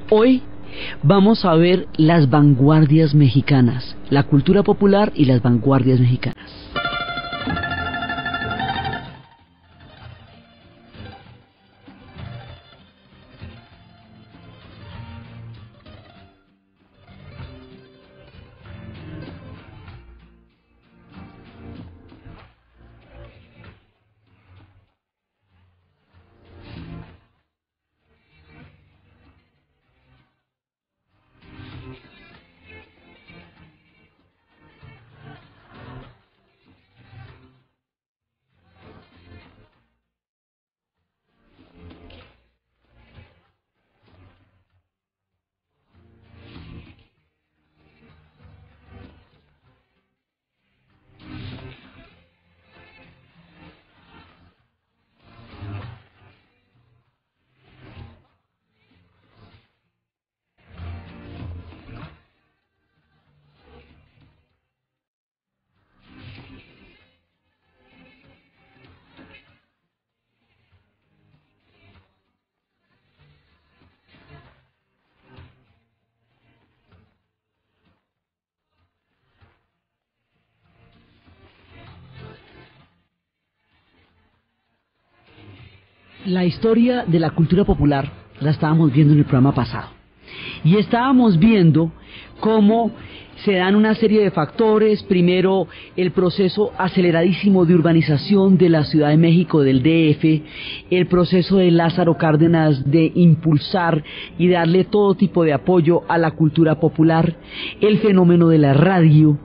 Hoy vamos a ver las vanguardias mexicanas, la cultura popular y las vanguardias mexicanas. La historia de la cultura popular la estábamos viendo en el programa pasado y estábamos viendo cómo se dan una serie de factores. Primero, el proceso aceleradísimo de urbanización de la Ciudad de México, del DF, el proceso de Lázaro Cárdenas de impulsar y darle todo tipo de apoyo a la cultura popular, el fenómeno de la radio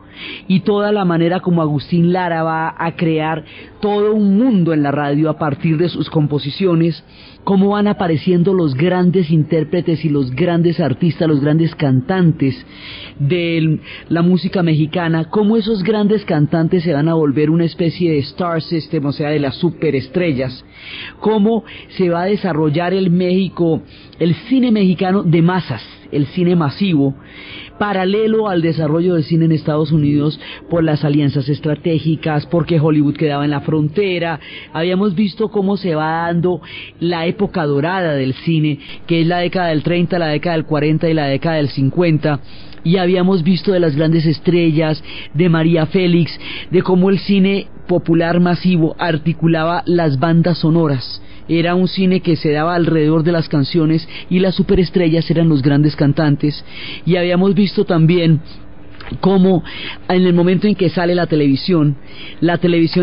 y toda la manera como Agustín Lara va a crear todo un mundo en la radio a partir de sus composiciones, cómo van apareciendo los grandes intérpretes y los grandes artistas, los grandes cantantes de la música mexicana, cómo esos grandes cantantes se van a volver una especie de star system, o sea, de las superestrellas, cómo se va a desarrollar el cine mexicano de masas, el cine masivo, paralelo al desarrollo del cine en Estados Unidos por las alianzas estratégicas, porque Hollywood quedaba en la frontera. Habíamos visto cómo se va dando la época dorada del cine, que es la década del 30, la década del 40 y la década del 50, y habíamos visto de las grandes estrellas, de María Félix, de cómo el cine popular masivo articulaba las bandas sonoras. Era un cine que se daba alrededor de las canciones y las superestrellas eran los grandes cantantes. Y habíamos visto también cómo en el momento en que sale la televisión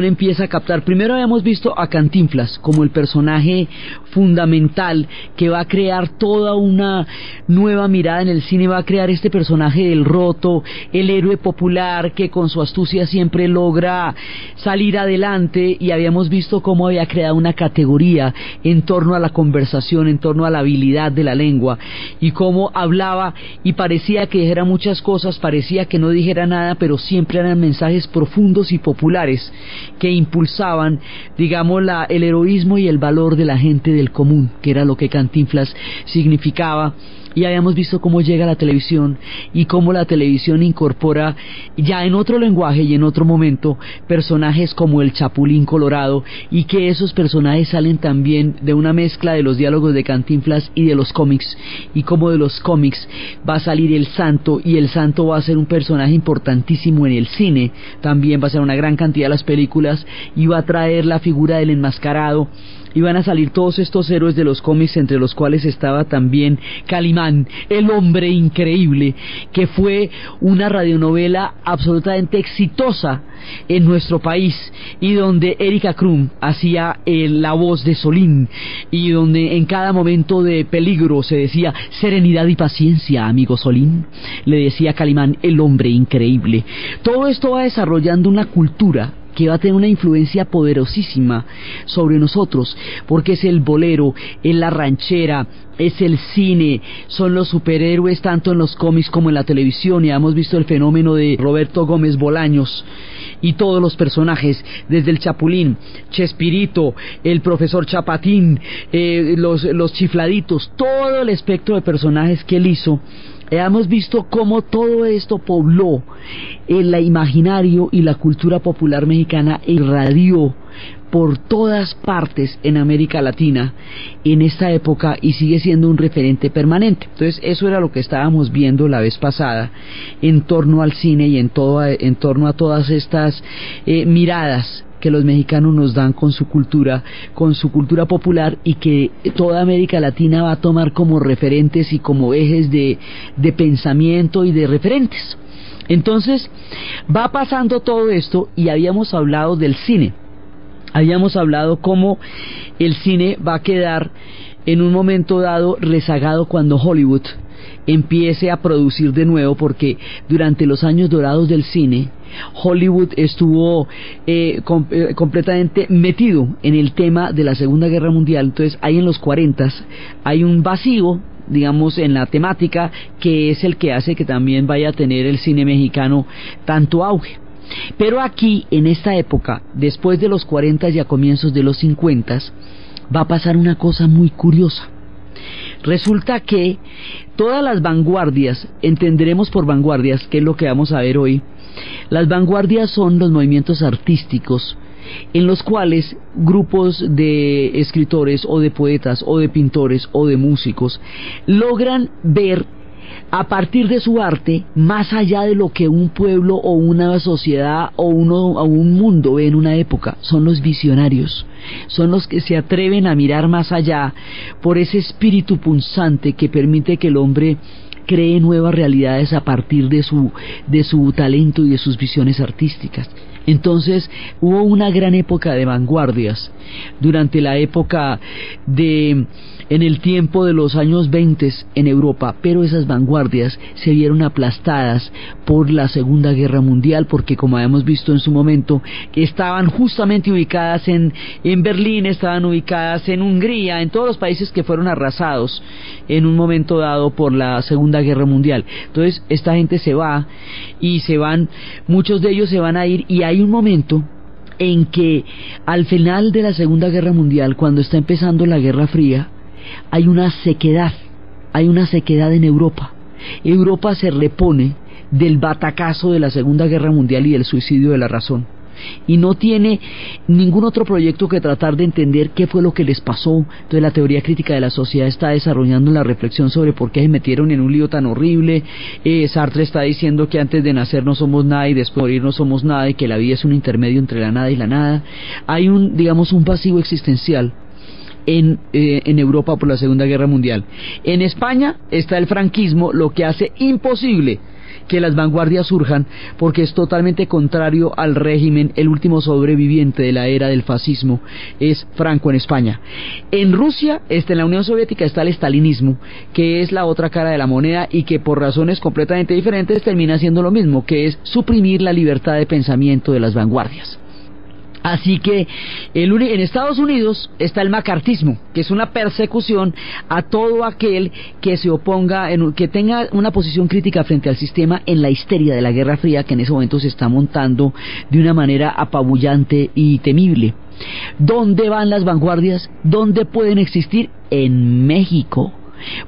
empieza a captar. Primero habíamos visto a Cantinflas como el personaje fundamental que va a crear toda una nueva mirada en el cine, va a crear este personaje del roto, el héroe popular que con su astucia siempre logra salir adelante, y habíamos visto cómo había creado una categoría en torno a la conversación, en torno a la habilidad de la lengua, y cómo hablaba y parecía que dijera muchas cosas, parecía que no dijera nada, pero siempre eran mensajes profundos y populares que impulsaban, digamos, el heroísmo y el valor de la gente del común, que era lo que Cantinflas significaba. Y habíamos visto cómo llega la televisión y cómo la televisión incorpora ya en otro lenguaje y en otro momento personajes como el Chapulín Colorado, y que esos personajes salen también de una mezcla de los diálogos de Cantinflas y de los cómics, y como de los cómics va a salir el Santo, y el Santo va a ser un personaje importantísimo en el cine, también va a ser una gran cantidad de las películas, y va a traer la figura del enmascarado. Y van a salir todos estos héroes de los cómics, entre los cuales estaba también Calimán, el hombre increíble, que fue una radionovela absolutamente exitosa en nuestro país, y donde Erika Krum hacía la voz de Solín, y donde en cada momento de peligro se decía: serenidad y paciencia, amigo Solín, le decía Calimán, el hombre increíble. Todo esto va desarrollando una cultura que va a tener una influencia poderosísima sobre nosotros, porque es el bolero, es la ranchera, es el cine, son los superhéroes tanto en los cómics como en la televisión. Y hemos visto el fenómeno de Roberto Gómez Bolaños y todos los personajes, desde el Chapulín, Chespirito, el profesor Chapatín, los chifladitos, todo el espectro de personajes que él hizo. Hemos visto cómo todo esto pobló el imaginario y la cultura popular mexicana, irradió por todas partes en América Latina en esta época y sigue siendo un referente permanente. Entonces eso era lo que estábamos viendo la vez pasada en torno al cine y en torno a todas estas miradas que los mexicanos nos dan con su cultura popular, y que toda América Latina va a tomar como referentes y como ejes de pensamiento y de referentes. Entonces va pasando todo esto, y habíamos hablado del cine, habíamos hablado cómo el cine va a quedar en un momento dado rezagado cuando Hollywood empiece a producir de nuevo, porque durante los años dorados del cine Hollywood estuvo completamente metido en el tema de la Segunda Guerra Mundial. Entonces ahí en los 40 hay un vacío, digamos, en la temática, que es el que hace que también vaya a tener el cine mexicano tanto auge. Pero aquí, en esta época, después de los 40 y a comienzos de los 50, va a pasar una cosa muy curiosa. Resulta que todas las vanguardias, entenderemos por vanguardias, que es lo que vamos a ver hoy, las vanguardias son los movimientos artísticos en los cuales grupos de escritores o de poetas o de pintores o de músicos logran ver a partir de su arte más allá de lo que un pueblo o una sociedad o un mundo ve en una época. Son los visionarios, son los que se atreven a mirar más allá por ese espíritu punzante que permite que el hombre cree nuevas realidades a partir de su talento y de sus visiones artísticas. Entonces hubo una gran época de vanguardias durante la época en el tiempo de los años 20 en Europa, pero esas vanguardias se vieron aplastadas por la Segunda Guerra Mundial, porque como habíamos visto en su momento, estaban justamente ubicadas en Berlín, estaban ubicadas en Hungría, en todos los países que fueron arrasados en un momento dado por la Segunda Guerra Mundial. Entonces esta gente se va, y se van, muchos de ellos se van a ir, y hay un momento en que al final de la Segunda Guerra Mundial, cuando está empezando la Guerra Fría, hay una sequedad en Europa. Europa se repone del batacazo de la Segunda Guerra Mundial y del suicidio de la razón, y no tiene ningún otro proyecto que tratar de entender qué fue lo que les pasó. Entonces la teoría crítica de la sociedad está desarrollando la reflexión sobre por qué se metieron en un lío tan horrible. Sartre está diciendo que antes de nacer no somos nada y después de morir no somos nada, y que la vida es un intermedio entre la nada y la nada. Hay un vacío existencial en Europa por la Segunda Guerra Mundial. En España está el franquismo, lo que hace imposible que las vanguardias surjan, porque es totalmente contrario al régimen. El último sobreviviente de la era del fascismo es Franco en España. En Rusia, en la Unión Soviética, está el estalinismo, que es la otra cara de la moneda, y que por razones completamente diferentes termina siendo lo mismo, que es suprimir la libertad de pensamiento de las vanguardias. Así que en Estados Unidos está el macartismo, que es una persecución a todo aquel que se oponga, que tenga una posición crítica frente al sistema, en la histeria de la Guerra Fría, que en ese momento se está montando de una manera apabullante y temible. ¿Dónde van las vanguardias? ¿Dónde pueden existir? En México.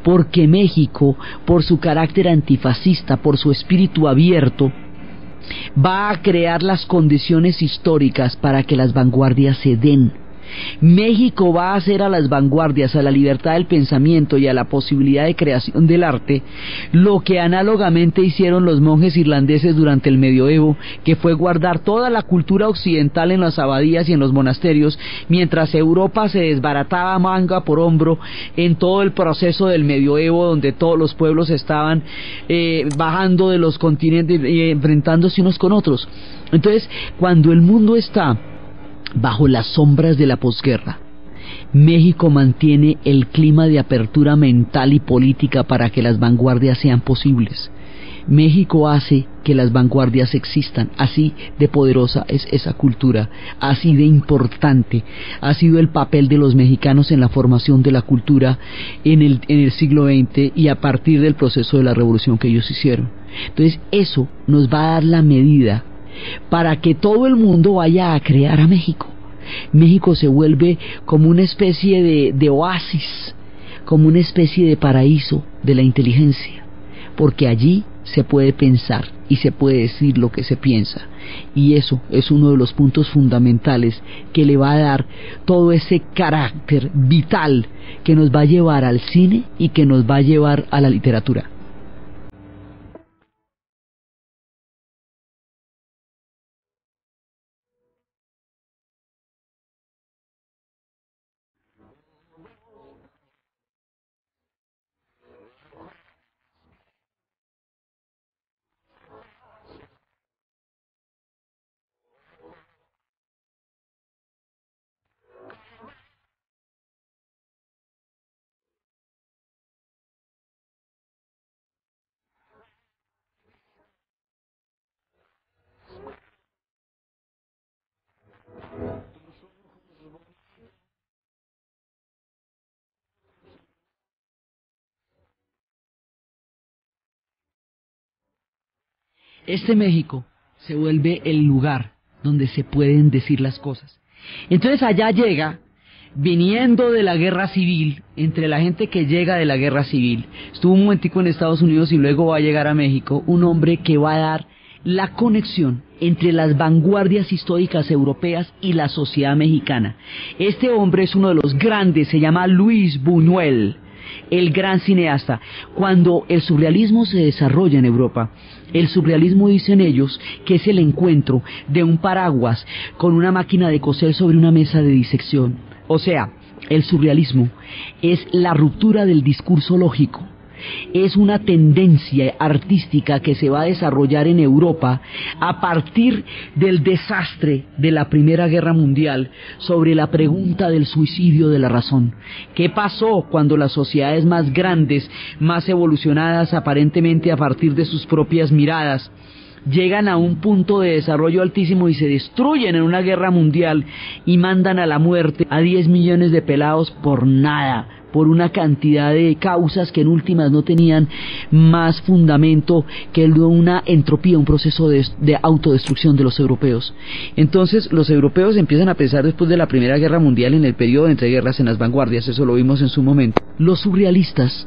Porque México, por su carácter antifascista, por su espíritu abierto, va a crear las condiciones históricas para que las vanguardias se den. México va a hacer a las vanguardias, a la libertad del pensamiento y a la posibilidad de creación del arte, lo que análogamente hicieron los monjes irlandeses durante el medioevo, que fue guardar toda la cultura occidental en las abadías y en los monasterios, mientras Europa se desbarataba manga por hombro en todo el proceso del medioevo, donde todos los pueblos estaban bajando de los continentes y enfrentándose unos con otros. Entonces, cuando el mundo está bajo las sombras de la posguerra, México mantiene el clima de apertura mental y política para que las vanguardias sean posibles. México hace que las vanguardias existan. Así de poderosa es esa cultura, así de importante ha sido el papel de los mexicanos en la formación de la cultura en el siglo XX y a partir del proceso de la revolución que ellos hicieron. Entonces eso nos va a dar la medida para que todo el mundo vaya a crear a México. México se vuelve como una especie de oasis, como una especie de paraíso de la inteligencia, porque allí se puede pensar y se puede decir lo que se piensa, y eso es uno de los puntos fundamentales que le va a dar todo ese carácter vital que nos va a llevar al cine y que nos va a llevar a la literatura. Este México se vuelve el lugar donde se pueden decir las cosas. Entonces allá llega, viniendo de la guerra civil, entre la gente que llega de la guerra civil, estuvo un momentico en Estados Unidos y luego va a llegar a México, un hombre que va a dar la conexión entre las vanguardias históricas europeas y la sociedad mexicana. Este hombre es uno de los grandes, se llama Luis Buñuel, el gran cineasta. Cuando el surrealismo se desarrolla en Europa, el surrealismo, dicen ellos, que es el encuentro de un paraguas con una máquina de coser sobre una mesa de disección. O sea, el surrealismo es la ruptura del discurso lógico. Es una tendencia artística que se va a desarrollar en Europa a partir del desastre de la Primera Guerra Mundial sobre la pregunta del suicidio de la razón. ¿Qué pasó cuando las sociedades más grandes, más evolucionadas aparentemente a partir de sus propias miradas, llegan a un punto de desarrollo altísimo y se destruyen en una guerra mundial y mandan a la muerte a 10 millones de pelados por nada, por una cantidad de causas que en últimas no tenían más fundamento que una entropía, un proceso de autodestrucción de los europeos? Entonces los europeos empiezan a pensar después de la Primera Guerra Mundial en el periodo entre guerras en las vanguardias, eso lo vimos en su momento. Los surrealistas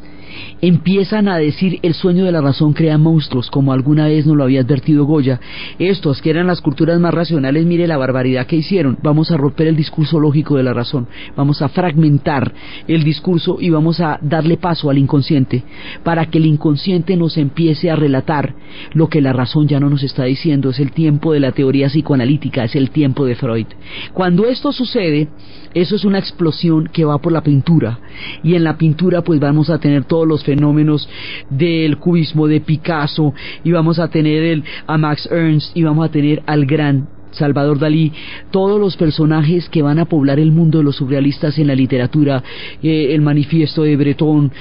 empiezan a decir: el sueño de la razón crea monstruos, como alguna vez nos lo había advertido Goya. Estos que eran las culturas más racionales, mire la barbaridad que hicieron. Vamos a romper el discurso lógico de la razón, vamos a fragmentar el discurso y vamos a darle paso al inconsciente, para que el inconsciente nos empiece a relatar lo que la razón ya no nos está diciendo. Es el tiempo de la teoría psicoanalítica, es el tiempo de Freud. Cuando esto sucede, eso es una explosión que va por la pintura, y en la pintura pues vamos a tener todos los fenómenos del cubismo de Picasso, y vamos a tener a Max Ernst, y vamos a tener al gran Salvador Dalí, todos los personajes que van a poblar el mundo de los surrealistas en la literatura. El manifiesto de Breton,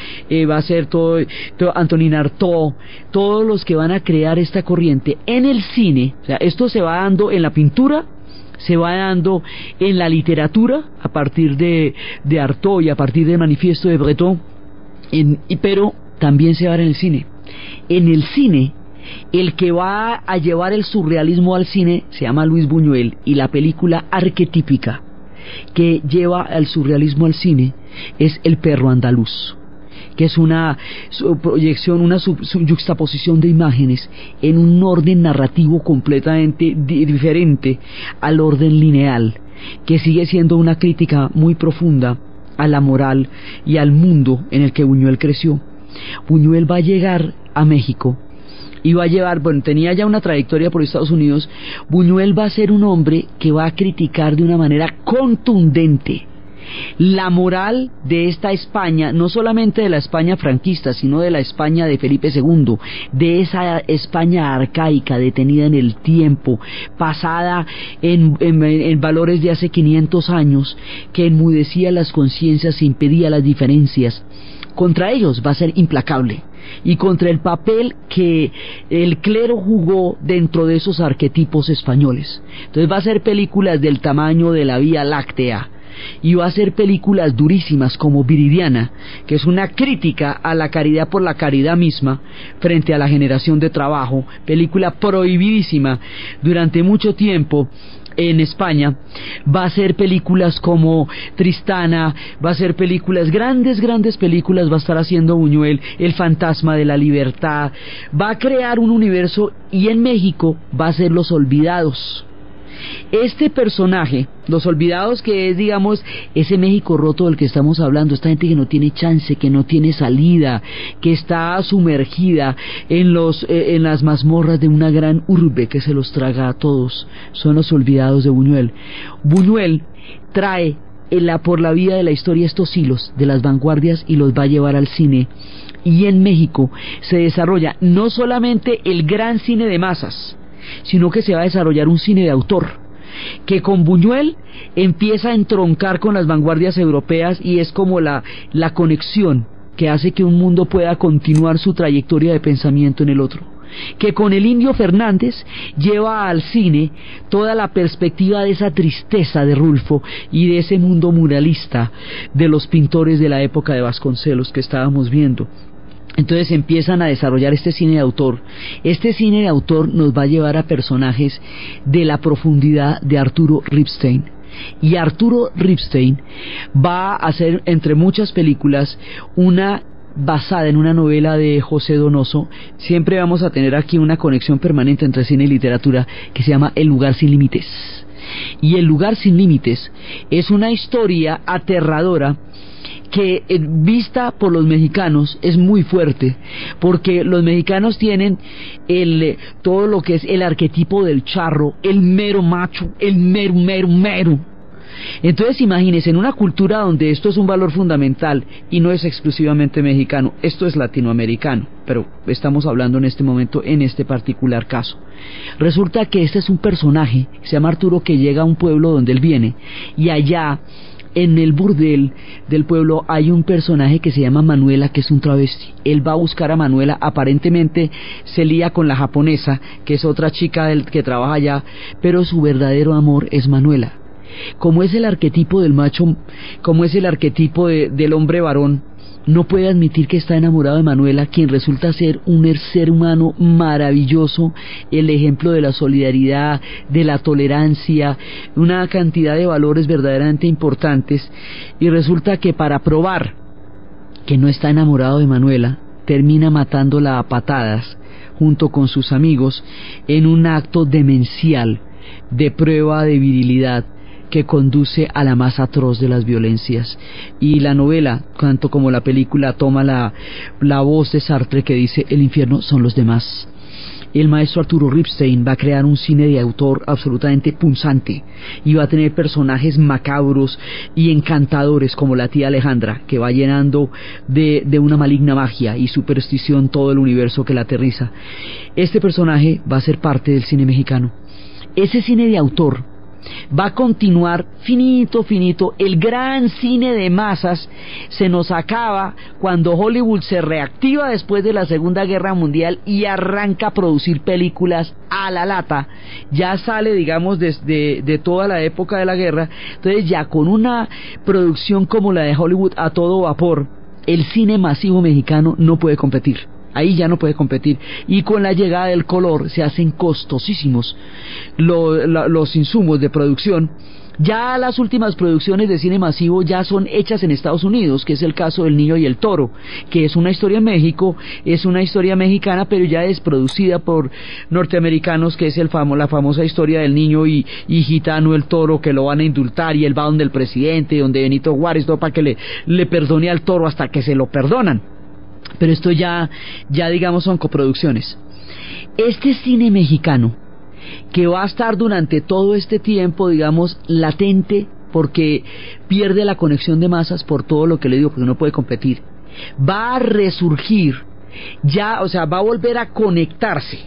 va a ser todo Antonin Artaud, todos los que van a crear esta corriente. En el cine, o sea, esto se va dando en la pintura, se va dando en la literatura a partir de Artaud y a partir del manifiesto de Breton, pero también se va a dar en el cine. En el cine, el que va a llevar el surrealismo al cine se llama Luis Buñuel, y la película arquetípica que lleva el surrealismo al cine es El perro andaluz, que es una proyección, una yuxtaposición de imágenes en un orden narrativo completamente diferente al orden lineal, que sigue siendo una crítica muy profunda a la moral y al mundo en el que Buñuel creció. Buñuel va a llegar a México y va a llevar, bueno, tenía ya una trayectoria por Estados Unidos. Buñuel va a ser un hombre que va a criticar de una manera contundente la moral de esta España, no solamente de la España franquista, sino de la España de Felipe II, de esa España arcaica, detenida en el tiempo, pasada en valores de hace 500 años, que enmudecía las conciencias e impedía las diferencias. Contra ellos va a ser implacable, y contra el papel que el clero jugó dentro de esos arquetipos españoles. Entonces va a ser películas del tamaño de la Vía Láctea, y va a ser películas durísimas como Viridiana, que es una crítica a la caridad por la caridad misma frente a la generación de trabajo, película prohibidísima durante mucho tiempo en España, va a hacer películas como Tristana, va a hacer películas, grandes películas va a estar haciendo Buñuel, El fantasma de la libertad, va a crear un universo, y en México va a ser Los Olvidados. Este personaje, Los Olvidados, que es, digamos, ese México roto del que estamos hablando, esta gente que no tiene chance, que no tiene salida, que está sumergida en las mazmorras de una gran urbe que se los traga a todos, son Los Olvidados de Buñuel. Buñuel trae por la vida de la historia estos hilos de las vanguardias y los va a llevar al cine, y en México se desarrolla no solamente el gran cine de masas, sino que se va a desarrollar un cine de autor, que con Buñuel empieza a entroncar con las vanguardias europeas, y es como la conexión que hace que un mundo pueda continuar su trayectoria de pensamiento en el otro, que con el Indio Fernández lleva al cine toda la perspectiva de esa tristeza de Rulfo y de ese mundo muralista de los pintores de la época de Vasconcelos que estábamos viendo. Entonces empiezan a desarrollar este cine de autor. Este cine de autor nos va a llevar a personajes de la profundidad de Arturo Ripstein. Y Arturo Ripstein va a hacer, entre muchas películas, una basada en una novela de José Donoso. Siempre vamos a tener aquí una conexión permanente entre cine y literatura, que se llama El lugar sin límites. Y El lugar sin límites es una historia aterradora que, vista por los mexicanos, es muy fuerte, porque los mexicanos tienen todo lo que es el arquetipo del charro, el mero macho, el mero. Entonces imagínense, en una cultura donde esto es un valor fundamental, y no es exclusivamente mexicano, esto es latinoamericano, pero estamos hablando en este momento, en este particular caso. Resulta que este es un personaje, se llama Arturo, que llega a un pueblo donde él viene, y allá en el burdel del pueblo hay un personaje que se llama Manuela, que es un travesti. Él va a buscar a Manuela, aparentemente se lía con la japonesa, que es otra chica que trabaja allá, pero su verdadero amor es Manuela. Como es el arquetipo del macho, como es el arquetipo del hombre varón, no puede admitir que está enamorado de Manuela, quien resulta ser un ser humano maravilloso, el ejemplo de la solidaridad, de la tolerancia, una cantidad de valores verdaderamente importantes, y resulta que para probar que no está enamorado de Manuela, termina matándola a patadas junto con sus amigos en un acto demencial de prueba de virilidad que conduce a la más atroz de las violencias. Y la novela, tanto como la película, toma la voz de Sartre, que dice: el infierno son los demás. El maestro Arturo Ripstein va a crear un cine de autor absolutamente punzante, y va a tener personajes macabros y encantadores como la tía Alejandra, que va llenando de una maligna magia y superstición todo el universo que la aterriza. Este personaje va a ser parte del cine mexicano. Ese cine de autor va a continuar finito. El gran cine de masas se nos acaba cuando Hollywood se reactiva después de la Segunda Guerra Mundial y arranca a producir películas a la lata. Ya sale, digamos, de toda la época de la guerra. Entonces, ya con una producción como la de Hollywood a todo vapor, el cine masivo mexicano no puede competir. Ahí ya no puede competir, y con la llegada del color se hacen costosísimos los insumos de producción. Ya las últimas producciones de cine masivo ya son hechas en Estados Unidos, que es el caso del Niño y el Toro, que es una historia en México, es una historia mexicana, pero ya es producida por norteamericanos, que es la famosa historia del niño y Gitano el Toro, que lo van a indultar, y él va donde el presidente, donde Benito Juárez, todo para que le perdone al toro hasta que se lo perdonan. Pero esto ya digamos son coproducciones. Este cine mexicano, que va a estar durante todo este tiempo, digamos, latente, porque pierde la conexión de masas por todo lo que le digo, porque no puede competir, va a resurgir, va a volver a conectarse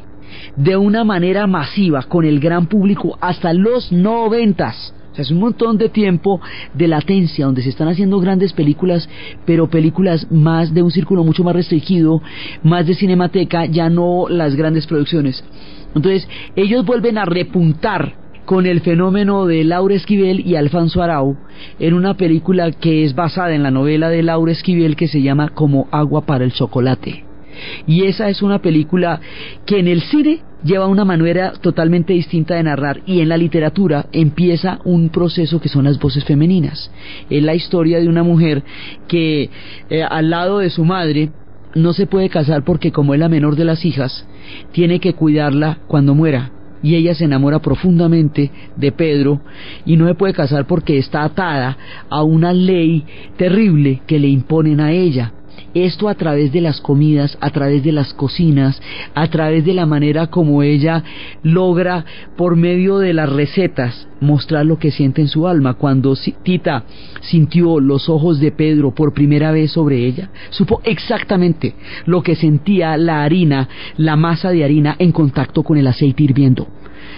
de una manera masiva con el gran público hasta los 90s. O sea, es un montón de tiempo de latencia donde se están haciendo grandes películas, pero películas más de un círculo mucho más restringido, más de cinemateca, ya no las grandes producciones. Entonces, ellos vuelven a repuntar con el fenómeno de Laura Esquivel y Alfonso Arau en una película que es basada en la novela de Laura Esquivel, que se llama Como agua para el chocolate. Y esa es una película que en el cine lleva una manera totalmente distinta de narrar, y en la literatura empieza un proceso que son las voces femeninas. Es la historia de una mujer que al lado de su madre no se puede casar porque, como es la menor de las hijas, tiene que cuidarla cuando muera, y ella se enamora profundamente de Pedro y no se puede casar porque está atada a una ley terrible que le imponen a ella. Esto a través de las comidas, a través de las cocinas, a través de la manera como ella logra, por medio de las recetas, mostrar lo que siente en su alma. Cuando Tita sintió los ojos de Pedro por primera vez sobre ella, supo exactamente lo que sentía la harina, la masa de harina en contacto con el aceite hirviendo.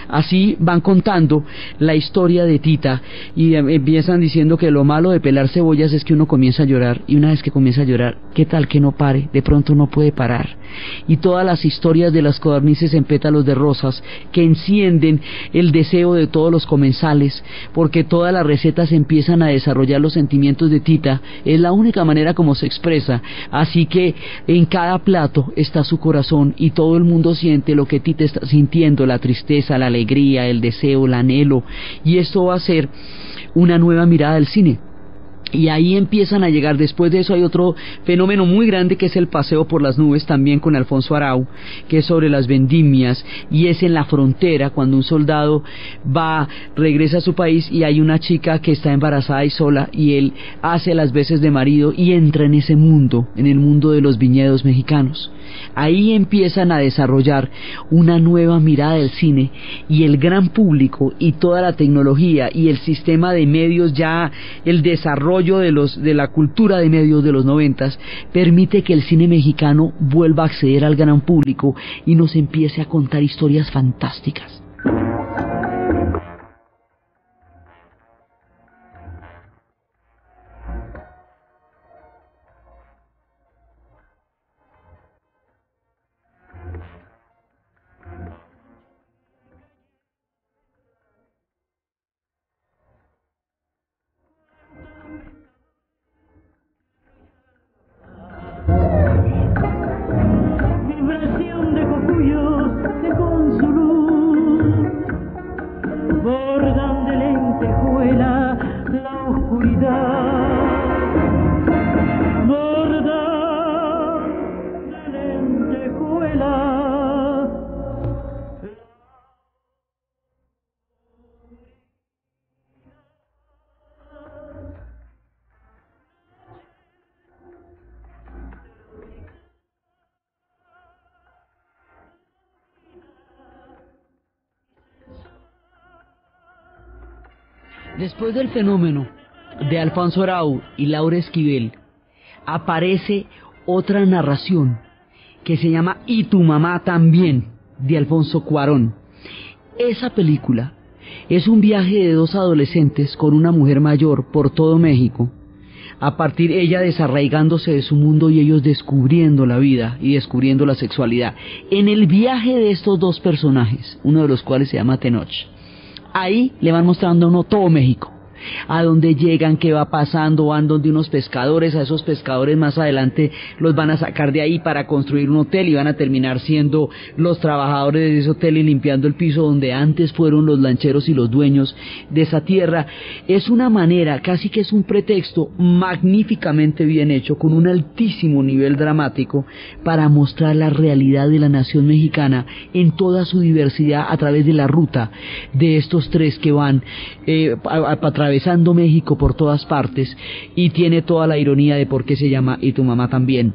Así van contando la historia de Tita, y empiezan diciendo que lo malo de pelar cebollas es que uno comienza a llorar, y una vez que comienza a llorar, ¿qué tal que no pare? De pronto no puede parar. Y todas las historias de las codornices en pétalos de rosas que encienden el deseo de todos los comensales, porque todas las recetas empiezan a desarrollar los sentimientos de Tita. Es la única manera como se expresa, así que en cada plato está su corazón, y todo el mundo siente lo que Tita está sintiendo, la tristeza, la alegría, el deseo, el anhelo, y esto va a ser una nueva mirada del cine. Y ahí empiezan a llegar. Después de eso hay otro fenómeno muy grande, que es el paseo por las nubes, también con Alfonso Arau, que es sobre las vendimias, y es en la frontera, cuando un soldado regresa a su país y hay una chica que está embarazada y sola, y él hace las veces de marido y entra en ese mundo, en el mundo de los viñedos mexicanos. Ahí empiezan a desarrollar una nueva mirada del cine, y el gran público y toda la tecnología y el sistema de medios, ya el desarrollo de la cultura de medios de los 90 permite que el cine mexicano vuelva a acceder al gran público y nos empiece a contar historias fantásticas. Después del fenómeno de Alfonso Arau y Laura Esquivel, aparece otra narración que se llama Y tu mamá también, de Alfonso Cuarón. Esa película es un viaje de dos adolescentes con una mujer mayor por todo México, a partir ella desarraigándose de su mundo y ellos descubriendo la vida y descubriendo la sexualidad. En el viaje de estos dos personajes, uno de los cuales se llama Tenoch, ahí le van mostrando a uno todo México, a donde llegan, qué va pasando, van donde unos pescadores, a esos pescadores más adelante los van a sacar de ahí para construir un hotel y van a terminar siendo los trabajadores de ese hotel y limpiando el piso donde antes fueron los lancheros y los dueños de esa tierra. Es una manera, casi que es un pretexto magníficamente bien hecho, con un altísimo nivel dramático, para mostrar la realidad de la nación mexicana en toda su diversidad a través de la ruta de estos tres que van atravesando México por todas partes, y tiene toda la ironía de por qué se llama Y tu mamá también.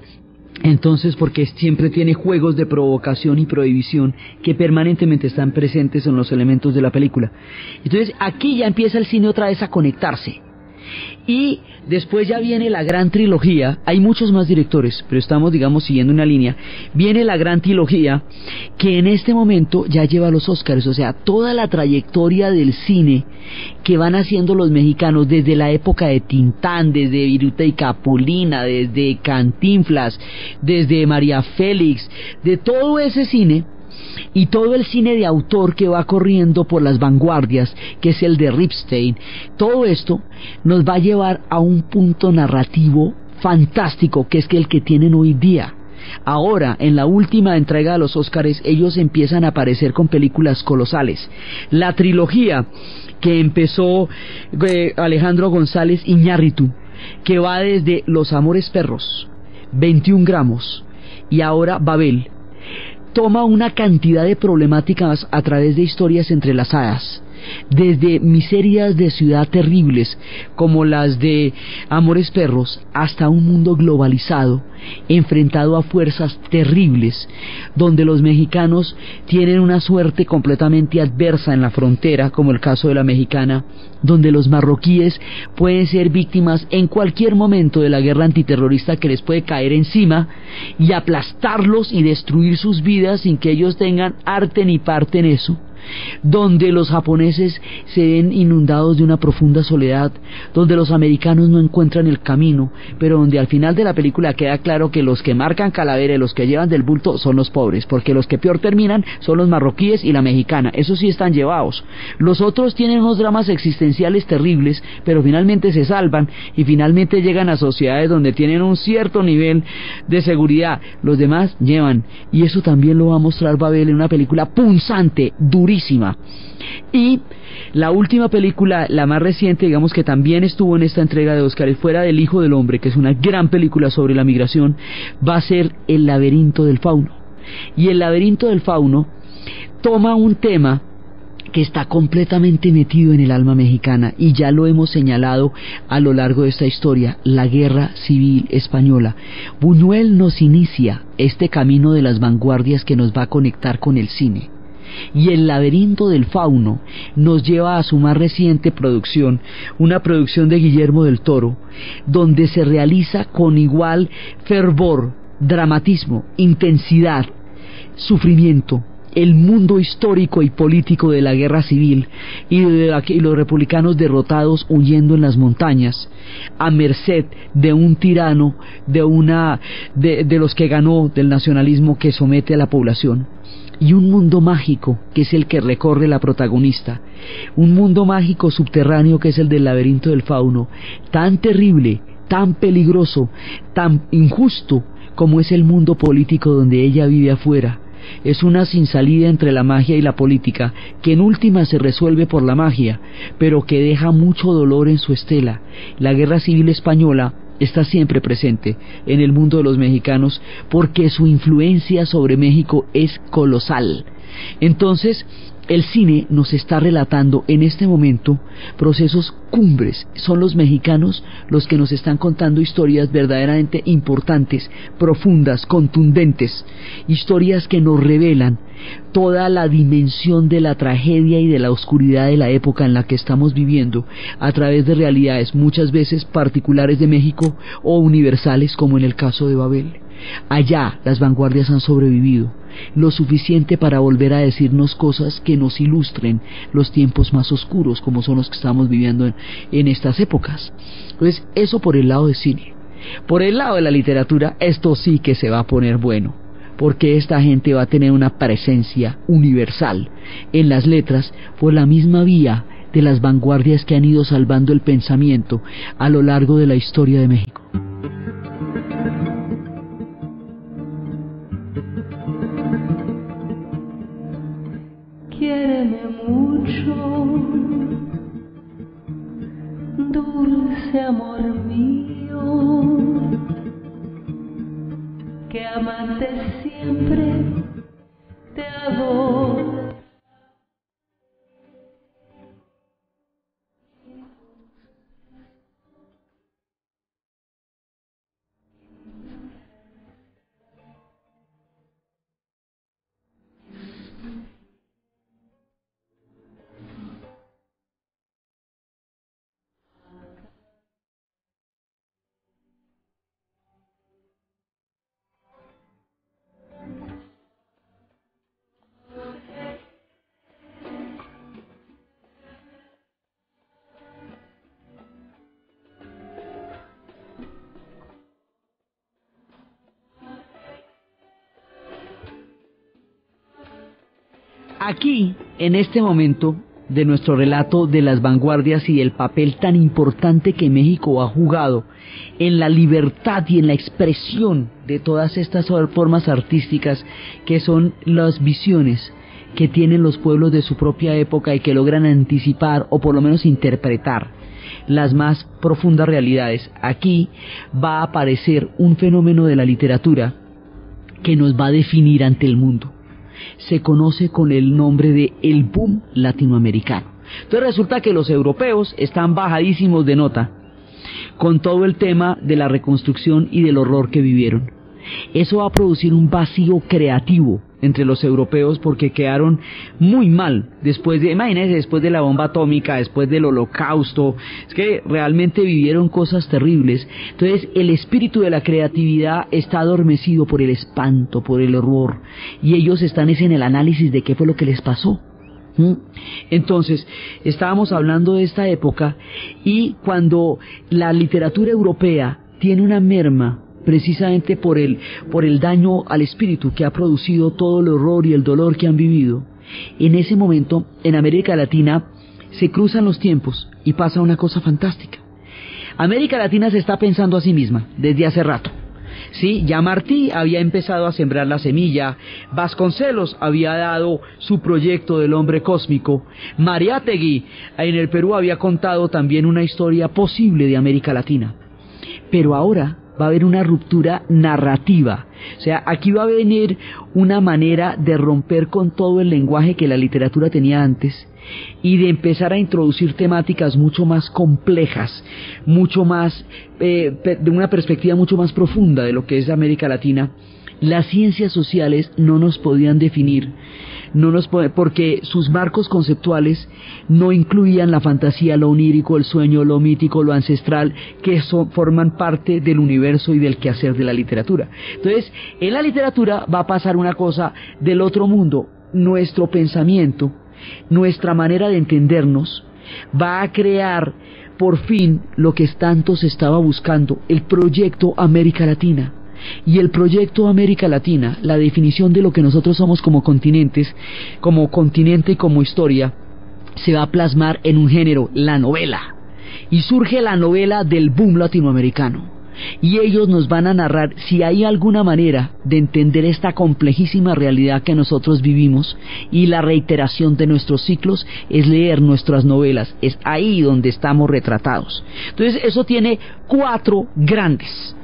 Entonces, porque siempre tiene juegos de provocación y prohibición que permanentemente están presentes en los elementos de la película. Entonces aquí ya empieza el cine otra vez a conectarse, y después ya viene la gran trilogía. Hay muchos más directores, pero estamos, digamos, siguiendo una línea. Viene la gran trilogía, que en este momento ya lleva los Óscares, o sea, toda la trayectoria del cine que van haciendo los mexicanos desde la época de Tintán, desde Viruta y Capulina, desde Cantinflas, desde María Félix, de todo ese cine. Y todo el cine de autor que va corriendo por las vanguardias, que es el de Ripstein, todo esto nos va a llevar a un punto narrativo fantástico, que es que el que tienen hoy día. Ahora, en la última entrega de los Óscares, ellos empiezan a aparecer con películas colosales. La trilogía que empezó Alejandro González Iñárritu, que va desde Los Amores Perros, 21 gramos, y ahora Babel, toma una cantidad de problemáticas a través de historias entrelazadas, desde miserias de ciudad terribles como las de Amores Perros hasta un mundo globalizado enfrentado a fuerzas terribles, donde los mexicanos tienen una suerte completamente adversa en la frontera, como el caso de La Mexicana, donde los marroquíes pueden ser víctimas en cualquier momento de la guerra antiterrorista que les puede caer encima y aplastarlos y destruir sus vidas sin que ellos tengan arte ni parte en eso, donde los japoneses se ven inundados de una profunda soledad, donde los americanos no encuentran el camino, pero donde al final de la película queda claro que los que marcan calavera y los que llevan del bulto son los pobres, porque los que peor terminan son los marroquíes y la mexicana, esos sí están llevados. Los otros tienen unos dramas existenciales terribles, pero finalmente se salvan y finalmente llegan a sociedades donde tienen un cierto nivel de seguridad. Los demás llevan, y eso también lo va a mostrar Babel en una película punzante, durísima. Y la última película, la más reciente, digamos, que también estuvo en esta entrega de Óscar, fuera del Hijo del Hombre, que es una gran película sobre la migración, va a ser El Laberinto del Fauno. Y El Laberinto del Fauno toma un tema que está completamente metido en el alma mexicana, y ya lo hemos señalado a lo largo de esta historia: la Guerra Civil Española. Buñuel nos inicia este camino de las vanguardias que nos va a conectar con el cine. Y El Laberinto del Fauno nos lleva a su más reciente producción, una producción de Guillermo del Toro, donde se realiza con igual fervor, dramatismo, intensidad, sufrimiento, el mundo histórico y político de la guerra civil y los republicanos derrotados huyendo en las montañas a merced de un tirano, de los que ganó, del nacionalismo que somete a la población. Y un mundo mágico que es el que recorre la protagonista, un mundo mágico subterráneo que es el del Laberinto del Fauno, tan terrible, tan peligroso, tan injusto como es el mundo político donde ella vive afuera. Es una sin salida entre la magia y la política, que en última se resuelve por la magia, pero que deja mucho dolor en su estela. La Guerra Civil Española está siempre presente en el mundo de los mexicanos porque su influencia sobre México es colosal. Entonces, el cine nos está relatando en este momento procesos cumbres. Son los mexicanos los que nos están contando historias verdaderamente importantes, profundas, contundentes, historias que nos revelan toda la dimensión de la tragedia y de la oscuridad de la época en la que estamos viviendo, a través de realidades muchas veces particulares de México o universales, como en el caso de Babel. Allá las vanguardias han sobrevivido lo suficiente para volver a decirnos cosas que nos ilustren los tiempos más oscuros, como son los que estamos viviendo en estas épocas. Entonces, eso por el lado de cine. Por el lado de la literatura, esto sí que se va a poner bueno, porque esta gente va a tener una presencia universal en las letras por la misma vía de las vanguardias que han ido salvando el pensamiento a lo largo de la historia de México. Quiéreme mucho, dulce amor mío, que amante siempre te adoro. Aquí, en este momento, de nuestro relato de las vanguardias y del papel tan importante que México ha jugado en la libertad y en la expresión de todas estas formas artísticas que son las visiones que tienen los pueblos de su propia época y que logran anticipar o por lo menos interpretar las más profundas realidades. Aquí va a aparecer un fenómeno de la literatura que nos va a definir ante el mundo. Se conoce con el nombre de el boom latinoamericano. Entonces resulta que los europeos están bajadísimos de nota con todo el tema de la reconstrucción y del horror que vivieron. Eso va a producir un vacío creativo entre los europeos porque quedaron muy mal imagínense, después de la bomba atómica, después del holocausto, es que realmente vivieron cosas terribles. Entonces el espíritu de la creatividad está adormecido por el espanto, por el horror, y ellos están en el análisis de qué fue lo que les pasó. Entonces estábamos hablando de esta época, y cuando la literatura europea tiene una merma precisamente por el daño al espíritu que ha producido todo el horror y el dolor que han vivido, en ese momento en América Latina se cruzan los tiempos y pasa una cosa fantástica. América Latina se está pensando a sí misma desde hace rato. Sí, ya Martí había empezado a sembrar la semilla, Vasconcelos había dado su proyecto del hombre cósmico, Mariátegui en el Perú había contado también una historia posible de América Latina. Pero ahora va a haber una ruptura narrativa. O sea, aquí va a venir una manera de romper con todo el lenguaje que la literatura tenía antes y de empezar a introducir temáticas mucho más complejas, mucho más de una perspectiva mucho más profunda de lo que es América Latina. Las ciencias sociales no nos podían definir, porque sus marcos conceptuales no incluían la fantasía, lo onírico, el sueño, lo mítico, lo ancestral, que forman parte del universo y del quehacer de la literatura. Entonces, en la literatura va a pasar una cosa del otro mundo. Nuestro pensamiento, nuestra manera de entendernos, va a crear por fin lo que tanto se estaba buscando, el proyecto América Latina. Y el proyecto América Latina, la definición de lo que nosotros somos como continentes, como continente y como historia, se va a plasmar en un género, la novela. Y surge la novela del boom latinoamericano. Y ellos nos van a narrar, si hay alguna manera de entender esta complejísima realidad que nosotros vivimos y la reiteración de nuestros ciclos, es leer nuestras novelas. Es ahí donde estamos retratados. Entonces eso tiene 4 grandes.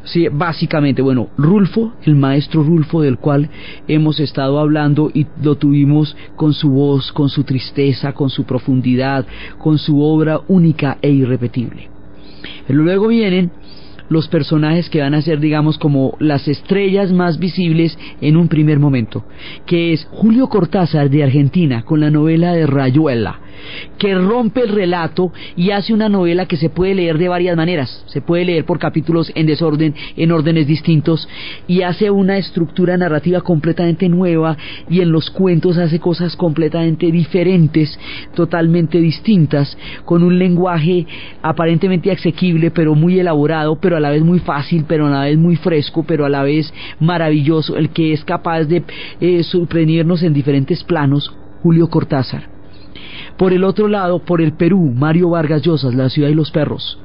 Sí, básicamente, bueno, Rulfo, el maestro Rulfo del cual hemos estado hablando y lo tuvimos con su voz, con su tristeza, con su profundidad, con su obra única e irrepetible. Pero luego vienen los personajes que van a ser, digamos, como las estrellas más visibles en un primer momento, que es Julio Cortázar de Argentina con la novela de Rayuela, que rompe el relato y hace una novela que se puede leer de varias maneras. Se puede leer por capítulos en desorden, en órdenes distintos, y hace una estructura narrativa completamente nueva, y en los cuentos hace cosas completamente diferentes, totalmente distintas, con un lenguaje aparentemente asequible, pero muy elaborado, pero a la vez muy fácil, pero a la vez muy fresco, pero a la vez maravilloso, el que es capaz de sorprendernos en diferentes planos, Julio Cortázar. Por el otro lado, por el Perú, Mario Vargas Llosa, La ciudad y los perros,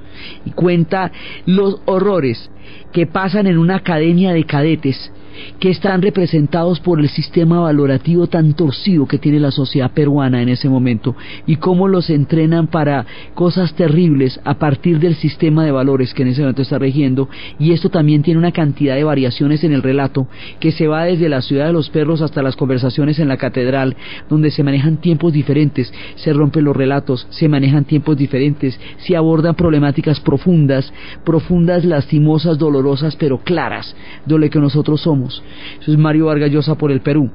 y cuenta los horrores que pasan en una academia de cadetes que están representados por el sistema valorativo tan torcido que tiene la sociedad peruana en ese momento, y cómo los entrenan para cosas terribles a partir del sistema de valores que en ese momento está regiendo. Y esto también tiene una cantidad de variaciones en el relato que se va desde La ciudad de los perros hasta las conversaciones en la catedral, donde se manejan tiempos diferentes, se rompen los relatos, se manejan tiempos diferentes, se abordan problemáticas profundas, lastimosas, dolorosas, pero claras de lo que nosotros somos. Eso es Mario Vargas Llosa por el Perú.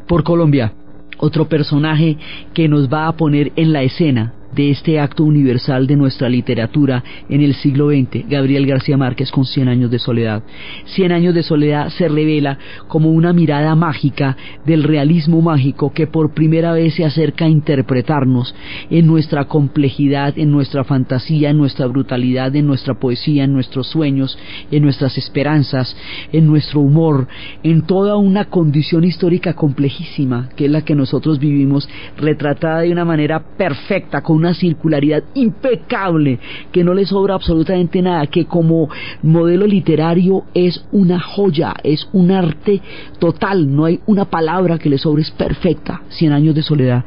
Por Colombia, otro personaje que nos va a poner en la escena de este acto universal de nuestra literatura en el siglo XX, Gabriel García Márquez con 100 años de soledad. 100 años de soledad se revela como una mirada mágica del realismo mágico que por primera vez se acerca a interpretarnos en nuestra complejidad, en nuestra fantasía, en nuestra brutalidad, en nuestra poesía, en nuestros sueños, en nuestras esperanzas, en nuestro humor, en toda una condición histórica complejísima que es la que nosotros vivimos, retratada de una manera perfecta, con una circularidad impecable, que no le sobra absolutamente nada, que como modelo literario es una joya, es un arte total, no hay una palabra que le sobre, es perfecta. 100 años de soledad.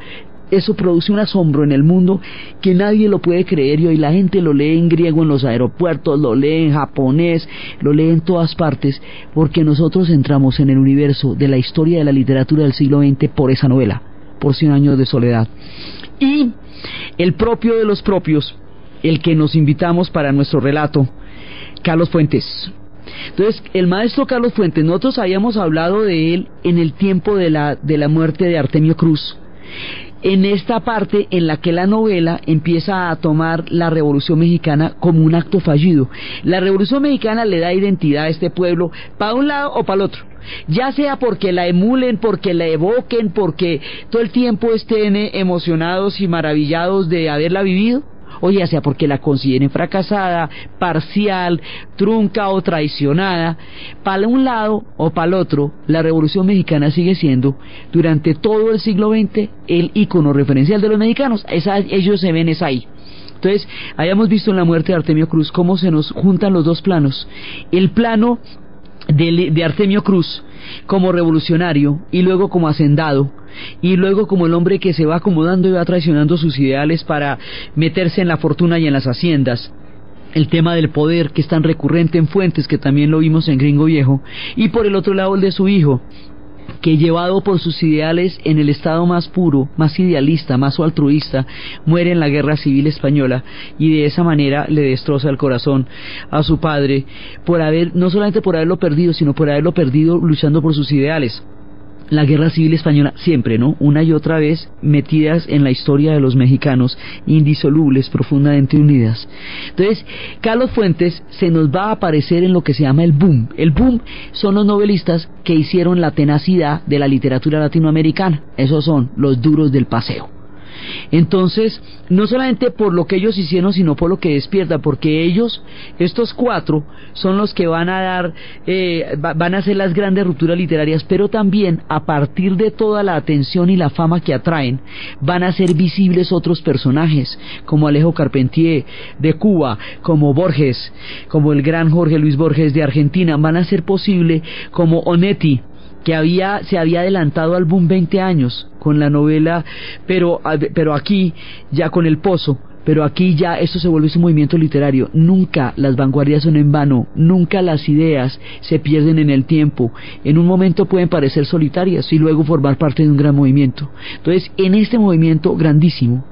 Eso produce un asombro en el mundo que nadie lo puede creer, y hoy la gente lo lee en griego en los aeropuertos, lo lee en japonés, lo lee en todas partes, porque nosotros entramos en el universo de la historia de la literatura del siglo XX por esa novela, por 100 años de soledad. Y el propio de los propios, el que nos invitamos para nuestro relato, Carlos Fuentes. Entonces, el maestro Carlos Fuentes, nosotros habíamos hablado de él en el tiempo de la muerte de Artemio Cruz, en esta parte en la que la novela empieza a tomar la Revolución Mexicana como un acto fallido. La Revolución Mexicana le da identidad a este pueblo para un lado o para el otro, ya sea porque la emulen, porque la evoquen, porque todo el tiempo estén emocionados y maravillados de haberla vivido, o ya sea porque la consideren fracasada, parcial, trunca o traicionada. Para un lado o para el otro, la Revolución Mexicana sigue siendo, durante todo el siglo XX, el ícono referencial de los mexicanos. Ellos se ven es ahí. Entonces, habíamos visto en la muerte de Artemio Cruz cómo se nos juntan los dos planos. El plano de Artemio Cruz como revolucionario, y luego como hacendado, y luego como el hombre que se va acomodando y va traicionando sus ideales para meterse en la fortuna y en las haciendas. El tema del poder, que es tan recurrente en Fuentes, que también lo vimos en Gringo Viejo. Y por el otro lado, el de su hijo, que llevado por sus ideales en el estado más puro, más idealista, más altruista, muere en la Guerra Civil Española, y de esa manera le destroza el corazón a su padre, no solamente por haberlo perdido, sino por haberlo perdido luchando por sus ideales. La Guerra Civil Española siempre, ¿no?, una y otra vez metidas en la historia de los mexicanos, indisolubles, profundamente unidas. Entonces, Carlos Fuentes se nos va a aparecer en lo que se llama el boom. El boom son los novelistas que hicieron la tenacidad de la literatura latinoamericana. Esos son los duros del paseo. Entonces, no solamente por lo que ellos hicieron, sino por lo que despierta, porque ellos, estos cuatro, son los que van a dar, van a hacer las grandes rupturas literarias, pero también, a partir de toda la atención y la fama que atraen, van a ser visibles otros personajes, como Alejo Carpentier de Cuba, como Borges, como el gran Jorge Luis Borges de Argentina. Van a ser posible como Onetti, que se había adelantado al boom 20 años con la novela, pero aquí ya con El Pozo, pero aquí ya esto se vuelve un movimiento literario. Nunca las vanguardias son en vano, nunca las ideas se pierden en el tiempo. En un momento pueden parecer solitarias y luego formar parte de un gran movimiento. Entonces, en este movimiento grandísimo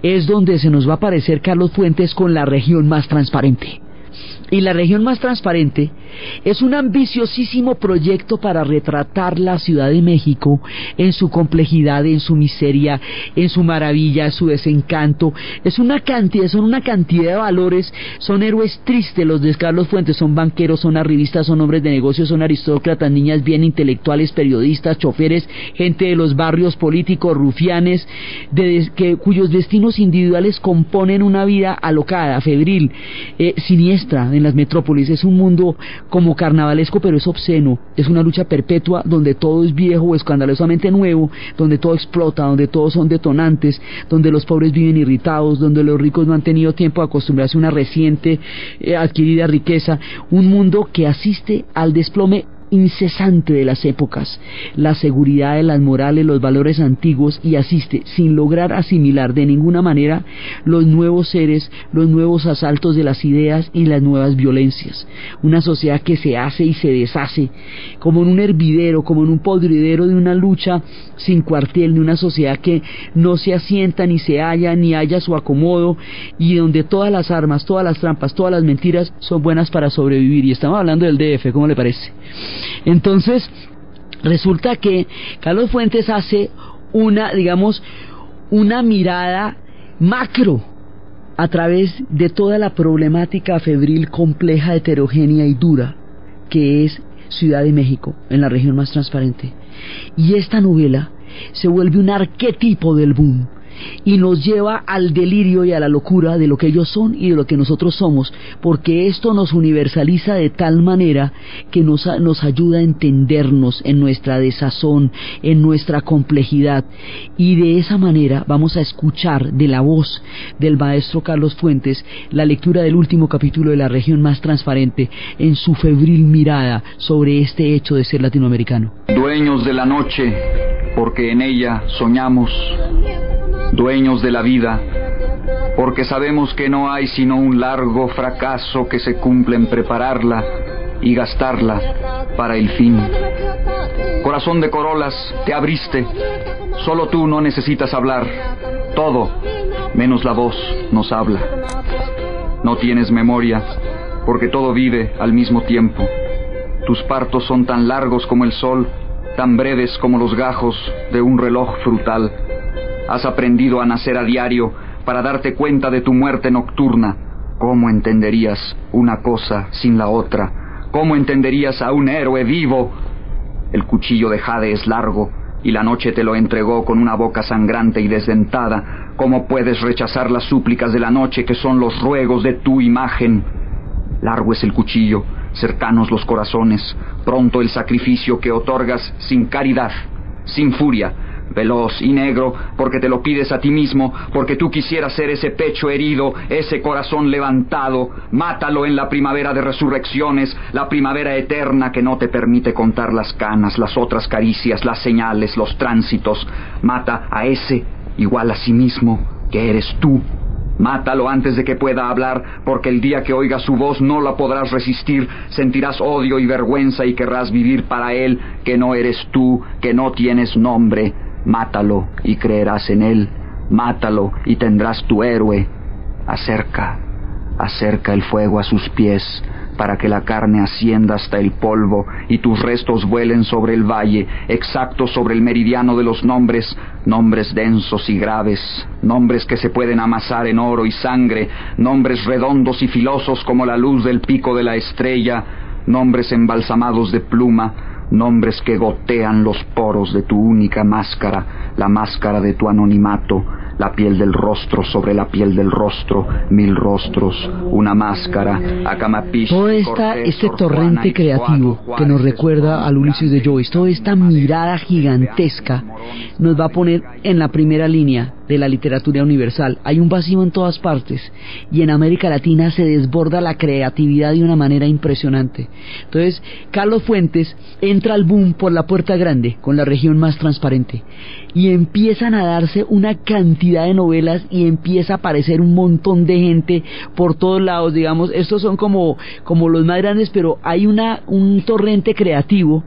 es donde se nos va a aparecer Carlos Fuentes con La Región Más Transparente. Y La Región Más Transparente es un ambiciosísimo proyecto para retratar la Ciudad de México en su complejidad, en su miseria, en su maravilla, en su desencanto. Son una cantidad de valores. Son héroes tristes los de Carlos Fuentes, son banqueros, son arribistas, son hombres de negocios, son aristócratas, niñas bien, intelectuales, periodistas, choferes, gente de los barrios, políticos, rufianes, cuyos destinos individuales componen una vida alocada, febril, siniestra en las metrópolis. Es un mundo como carnavalesco, pero es obsceno. Es una lucha perpetua donde todo es viejo o escandalosamente nuevo, donde todo explota, donde todos son detonantes, donde los pobres viven irritados, donde los ricos no han tenido tiempo de acostumbrarse a una reciente adquirida riqueza. Un mundo que asiste al desplome incesante de las épocas, la seguridad de las morales, los valores antiguos, y asiste sin lograr asimilar de ninguna manera los nuevos seres, los nuevos asaltos de las ideas y las nuevas violencias. Una sociedad que se hace y se deshace como en un hervidero, como en un podridero de una lucha sin cuartel, de una sociedad que no se asienta ni se halla ni halla su acomodo, y donde todas las armas, todas las trampas, todas las mentiras son buenas para sobrevivir. Y estamos hablando del DF, ¿cómo le parece? Entonces, resulta que Carlos Fuentes hace una mirada macro, a través de toda la problemática febril, compleja, heterogénea y dura que es Ciudad de México, en la región más transparente. Y esta novela se vuelve un arquetipo del boom y nos lleva al delirio y a la locura de lo que ellos son y de lo que nosotros somos, porque esto nos universaliza de tal manera que nos ayuda a entendernos en nuestra desazón, en nuestra complejidad, y de esa manera vamos a escuchar de la voz del maestro Carlos Fuentes la lectura del último capítulo de La región más transparente en su febril mirada sobre este hecho de ser latinoamericano. Dueños de la noche, porque en ella soñamos. Dueños de la vida, porque sabemos que no hay sino un largo fracaso que se cumple en prepararla y gastarla para el fin. Corazón de corolas, te abriste, solo tú no necesitas hablar, todo, menos la voz, nos habla. No tienes memoria, porque todo vive al mismo tiempo. Tus partos son tan largos como el sol, tan breves como los gajos de un reloj frutal. Has aprendido a nacer a diario para darte cuenta de tu muerte nocturna. ¿Cómo entenderías una cosa sin la otra? ¿Cómo entenderías a un héroe vivo? El cuchillo de jade es largo y la noche te lo entregó con una boca sangrante y desdentada. ¿Cómo puedes rechazar las súplicas de la noche que son los ruegos de tu imagen? Largo es el cuchillo, cercanos los corazones, pronto el sacrificio que otorgas sin caridad, sin furia, veloz y negro, porque te lo pides a ti mismo, porque tú quisieras ser ese pecho herido, ese corazón levantado. Mátalo en la primavera de resurrecciones, la primavera eterna que no te permite contar las canas, las otras caricias, las señales, los tránsitos. Mata a ese, igual a sí mismo, que eres tú. Mátalo antes de que pueda hablar, porque el día que oigas su voz no la podrás resistir, sentirás odio y vergüenza y querrás vivir para él, que no eres tú, que no tienes nombre. Mátalo y creerás en él, mátalo y tendrás tu héroe. Acerca el fuego a sus pies, para que la carne ascienda hasta el polvo y tus restos vuelen sobre el valle, exactos sobre el meridiano de los nombres, nombres densos y graves, nombres que se pueden amasar en oro y sangre, nombres redondos y filosos como la luz del pico de la estrella, nombres embalsamados de pluma, nombres que gotean los poros de tu única máscara, la máscara de tu anonimato, la piel del rostro sobre la piel del rostro, 1000 rostros, una máscara, Acamapish. Todo este torrente creativo que nos recuerda al Ulises de Joyce, toda esta mirada gigantesca nos va a poner en la primera línea de la literatura universal. Hay un vacío en todas partes y en América Latina se desborda la creatividad de una manera impresionante. Entonces, Carlos Fuentes entra al boom por la puerta grande con La región más transparente y empiezan a darse una cantidad de novelas y empieza a aparecer un montón de gente por todos lados. Digamos, estos son como los más grandes, pero hay un torrente creativo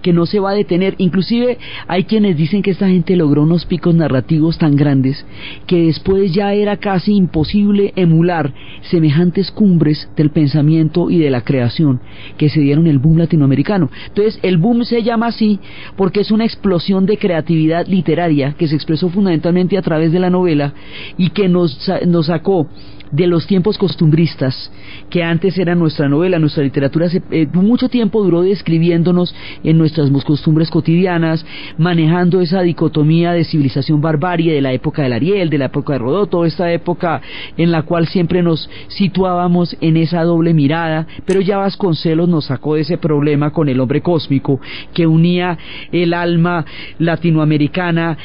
que no se va a detener. Inclusive hay quienes dicen que esta gente logró unos picos narrativos tan grandes que después ya era casi imposible emular semejantes cumbres del pensamiento y de la creación que se dieron en el boom latinoamericano. Entonces el boom se llama así porque es una explosión de creatividad literaria que se expresó fundamentalmente a través de la novela y que nos sacó de los tiempos costumbristas que antes era nuestra novela, nuestra literatura. Mucho tiempo duró describiéndonos en nuestras costumbres cotidianas, manejando esa dicotomía de civilización-barbarie de la época del Ariel, de la época de Rodó, esta época en la cual siempre nos situábamos en esa doble mirada, pero ya Vasconcelos nos sacó de ese problema con El hombre cósmico, que unía el alma latinoamericana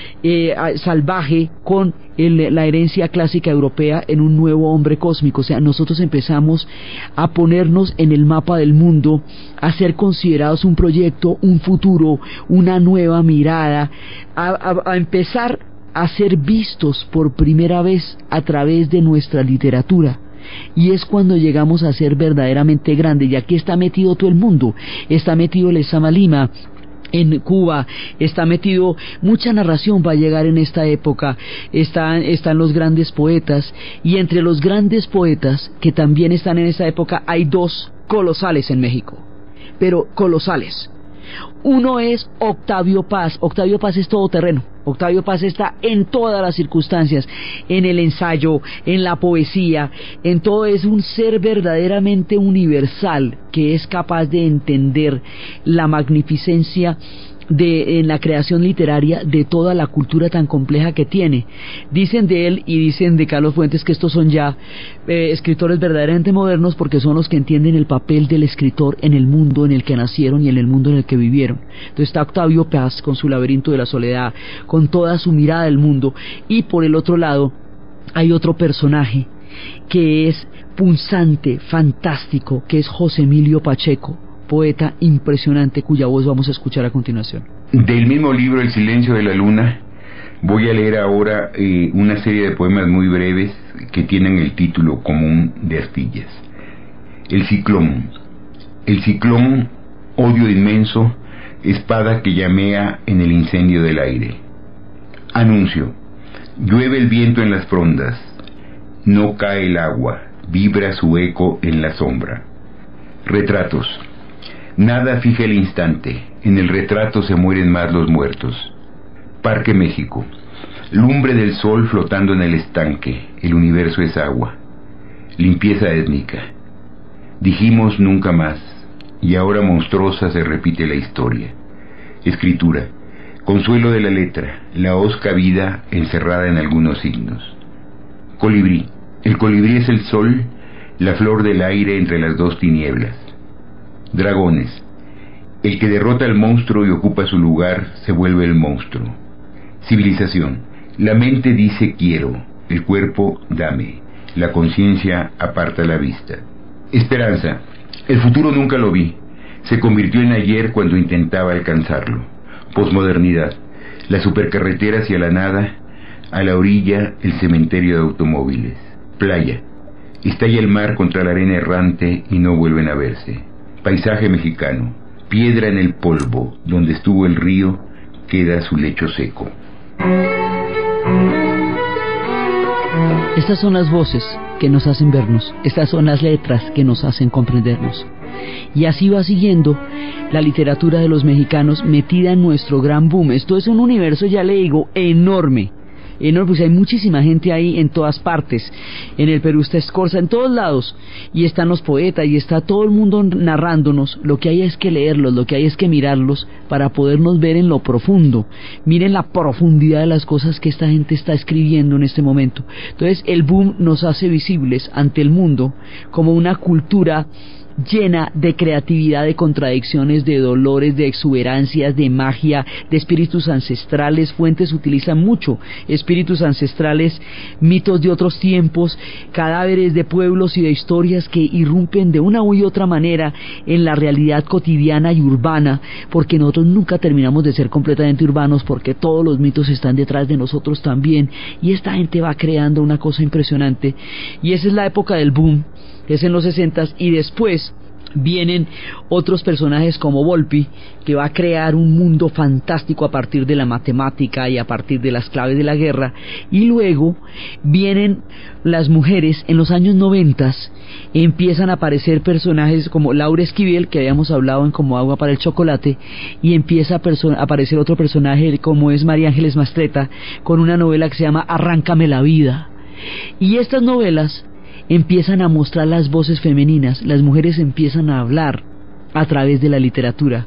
salvaje con la herencia clásica europea en un nuevo hombre cósmico. O sea, nosotros empezamos a ponernos en el mapa del mundo, a ser considerados un proyecto, un futuro, una nueva mirada, a empezar a ser vistos por primera vez a través de nuestra literatura. Y es cuando llegamos a ser verdaderamente grandes, y aquí está metido todo el mundo. Está metido Lezama Lima en Cuba, está metido, mucha narración va a llegar en esta época. Están los grandes poetas, y entre los grandes poetas que también están en esta época hay dos colosales en México, pero colosales. Uno es Octavio Paz. Octavio Paz es todoterreno. Octavio Paz está en todas las circunstancias, en el ensayo, en la poesía, en todo. Es un ser verdaderamente universal que es capaz de entender la magnificencia en la creación literaria de toda la cultura tan compleja que tiene. Dicen de él y dicen de Carlos Fuentes que estos son ya escritores verdaderamente modernos, porque son los que entienden el papel del escritor en el mundo en el que nacieron y en el mundo en el que vivieron. Entonces está Octavio Paz con su Laberinto de la Soledad, con toda su mirada del mundo, y por el otro lado hay otro personaje que es punzante, fantástico, que es José Emilio Pacheco, poeta impresionante cuya voz vamos a escuchar a continuación. Del mismo libro El silencio de la luna voy a leer ahora una serie de poemas muy breves que tienen el título común de Astillas. El ciclón. El ciclón, odio inmenso, espada que llamea en el incendio del aire. Anuncio. Llueve el viento en las frondas, no cae el agua, vibra su eco en la sombra. Retratos. Nada fija el instante, en el retrato se mueren más los muertos. Parque México. Lumbre del sol flotando en el estanque, el universo es agua. Limpieza étnica. Dijimos nunca más, y ahora monstruosa se repite la historia. Escritura. Consuelo de la letra, la hosca vida encerrada en algunos signos. Colibrí. El colibrí es el sol, la flor del aire entre las dos tinieblas. Dragones. El que derrota al monstruo y ocupa su lugar se vuelve el monstruo. Civilización. La mente dice quiero, el cuerpo dame, la conciencia aparta la vista. Esperanza. El futuro nunca lo vi, se convirtió en ayer cuando intentaba alcanzarlo. Posmodernidad. La supercarretera hacia la nada, a la orilla el cementerio de automóviles. Playa. Estalla el mar contra la arena errante y no vuelven a verse. Paisaje mexicano. Piedra en el polvo, donde estuvo el río, queda su lecho seco. Estas son las voces que nos hacen vernos, estas son las letras que nos hacen comprendernos. Y así va siguiendo la literatura de los mexicanos metida en nuestro gran boom. Esto es un universo, ya le digo, enorme, pues hay muchísima gente ahí en todas partes. En el Perú está Escorza, en todos lados, y están los poetas y está todo el mundo narrándonos. Lo que hay es que leerlos, lo que hay es que mirarlos para podernos ver en lo profundo. Miren la profundidad de las cosas que esta gente está escribiendo en este momento. Entonces el boom nos hace visibles ante el mundo como una cultura llena de creatividad, de contradicciones, de dolores, de exuberancias, de magia, de espíritus ancestrales. Fuentes utilizan mucho espíritus ancestrales, mitos de otros tiempos, cadáveres de pueblos y de historias que irrumpen de una u otra manera en la realidad cotidiana y urbana, porque nosotros nunca terminamos de ser completamente urbanos, porque todos los mitos están detrás de nosotros también, y esta gente va creando una cosa impresionante. Y esa es la época del boom, es en los 60s, y después vienen otros personajes como Volpi, que va a crear un mundo fantástico a partir de la matemática y a partir de las claves de la guerra. Y luego vienen las mujeres. En los años 90 empiezan a aparecer personajes como Laura Esquivel, que habíamos hablado en Como agua para el chocolate, y empieza a aparecer otro personaje como es María Ángeles Mastretta, con una novela que se llama Arráncame la vida. Y estas novelas empiezan a mostrar las voces femeninas, las mujeres empiezan a hablar a través de la literatura.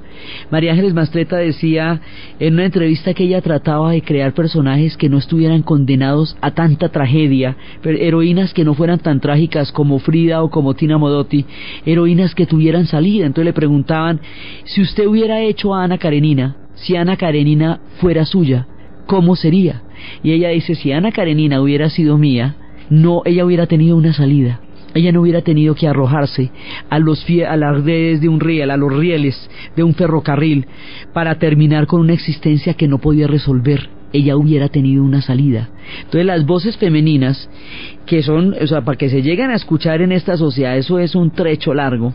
María Ángeles Mastretta decía en una entrevista que ella trataba de crear personajes que no estuvieran condenados a tanta tragedia, pero heroínas que no fueran tan trágicas como Frida o como Tina Modotti, heroínas que tuvieran salida. Entonces le preguntaban, si usted hubiera hecho a Ana Karenina, si Ana Karenina fuera suya, ¿cómo sería? Y ella dice, si Ana Karenina hubiera sido mía, no, ella hubiera tenido una salida. Ella no hubiera tenido que arrojarse a las redes de un riel, a los rieles de un ferrocarril, para terminar con una existencia que no podía resolver. Ella hubiera tenido una salida. Entonces las voces femeninas, que son, o sea, para que se lleguen a escuchar en esta sociedad, eso es un trecho largo,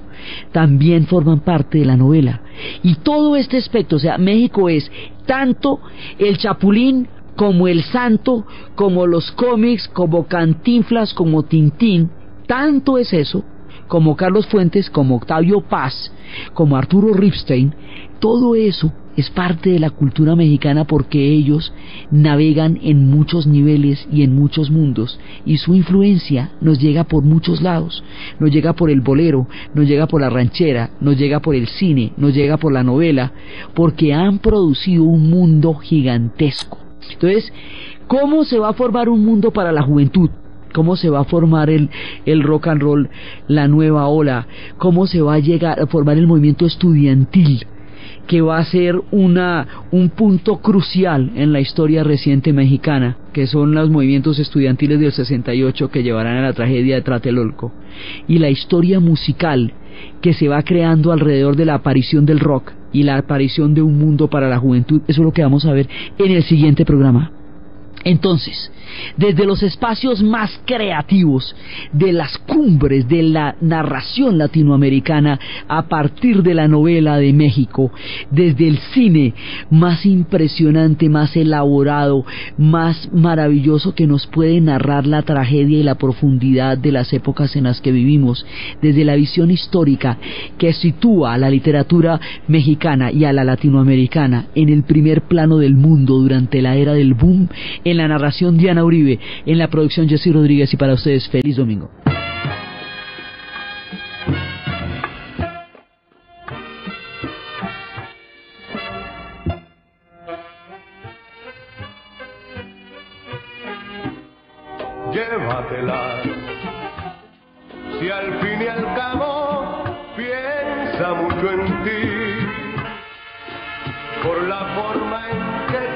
también forman parte de la novela. Y todo este aspecto, o sea, México es tanto el Chapulín, como el Santo, como los cómics, como Cantinflas, como Tintín. Tanto es eso, como Carlos Fuentes, como Octavio Paz, como Arturo Ripstein, todo eso es parte de la cultura mexicana porque ellos navegan en muchos niveles y en muchos mundos y su influencia nos llega por muchos lados, nos llega por el bolero, nos llega por la ranchera, nos llega por el cine, nos llega por la novela, porque han producido un mundo gigantesco. Entonces, ¿cómo se va a formar un mundo para la juventud? ¿Cómo se va a formar el rock and roll, la nueva ola? ¿Cómo se va a llegar a formar el movimiento estudiantil, que va a ser un punto crucial en la historia reciente mexicana, que son los movimientos estudiantiles del 68 que llevarán a la tragedia de Tlatelolco, y la historia musical que se va creando alrededor de la aparición del rock y la aparición de un mundo para la juventud? Eso es lo que vamos a ver en el siguiente programa. Entonces, desde los espacios más creativos, de las cumbres de la narración latinoamericana, a partir de la novela de México, desde el cine más impresionante, más elaborado, más maravilloso que nos puede narrar la tragedia y la profundidad de las épocas en las que vivimos, desde la visión histórica que sitúa a la literatura mexicana y a la latinoamericana en el primer plano del mundo durante la era del boom, en la narración Diana Uribe, en la producción Jessy Rodríguez, y para ustedes feliz domingo. Llévatela, si al fin y al cabo piensa mucho en ti, por la forma en que